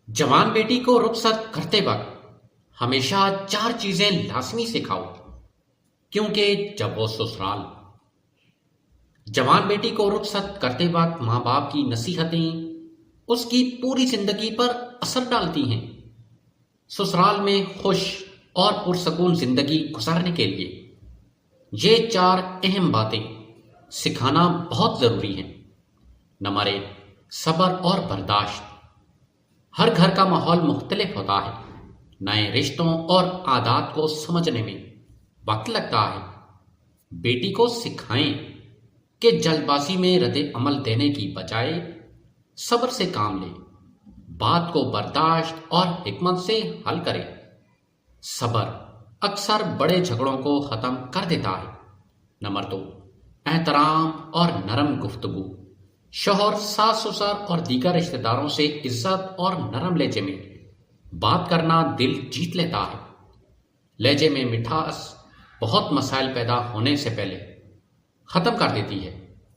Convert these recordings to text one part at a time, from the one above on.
جوان بیٹی کو رخصت کرتے وقت ہمیشہ چار چیزیں لازمی سکھاؤ، کیونکہ جب وہ سسرال جوان بیٹی کو رخصت کرتے وقت ماں باپ کی نصیحتیں اس کی پوری زندگی پر اثر ڈالتی ہیں۔ سسرال میں خوش اور پرسکون زندگی گزارنے کے لیے یہ چار اہم باتیں سکھانا بہت ضروری ہیں۔ نمبر 1، صبر اور برداشت۔ ہر گھر کا ماحول مختلف ہوتا ہے، نئے رشتوں اور عادات کو سمجھنے میں وقت لگتا ہے۔ بیٹی کو سکھائیں کہ جلد بازی میں رد عمل دینے کی بجائے صبر سے کام لے، بات کو برداشت اور حکمت سے حل کرے۔ صبر اکثر بڑے جھگڑوں کو ختم کر دیتا ہے۔ نمبر 2، احترام اور نرم گفتگو۔ شوہر، ساس سسر اور دیگر رشتہ داروں سے عزت اور نرم لہجے میں بات کرنا دل جیت لیتا ہے۔ لہجے میں مٹھاس بہت مسائل پیدا ہونے سے پہلے ختم کر دیتی ہے۔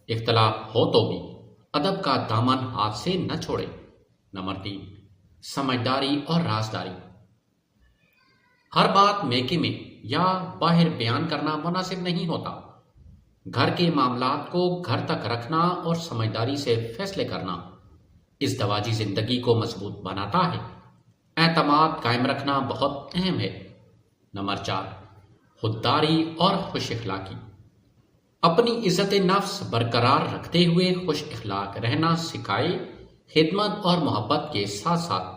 اختلاف ہو تو بھی ادب کا دامن ہاتھ سے نہ چھوڑے۔ نمبر 3، سمجھداری اور رازداری۔ ہر بات میکے میں یا باہر بیان کرنا مناسب نہیں ہوتا۔ گھر کے معاملات کو گھر تک رکھنا اور سمجھداری سے فیصلے کرنا ازدواجی زندگی کو مضبوط بناتا ہے۔ اعتماد قائم رکھنا بہت اہم ہے۔ نمبر 4، خودداری اور خوش اخلاقی۔ اپنی عزت نفس برقرار رکھتے ہوئے خوش اخلاق رہنا سکھائے۔ خدمت اور محبت کے ساتھ ساتھ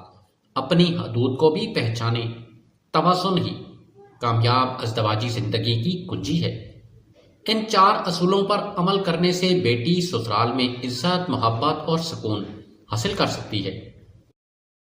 اپنی حدود کو بھی پہچانے۔ توازن ہی کامیاب ازدواجی زندگی کی کنجی ہے۔ ان چار اصولوں پر عمل کرنے سے بیٹی سسرال میں عزت، محبت اور سکون حاصل کر سکتی ہے۔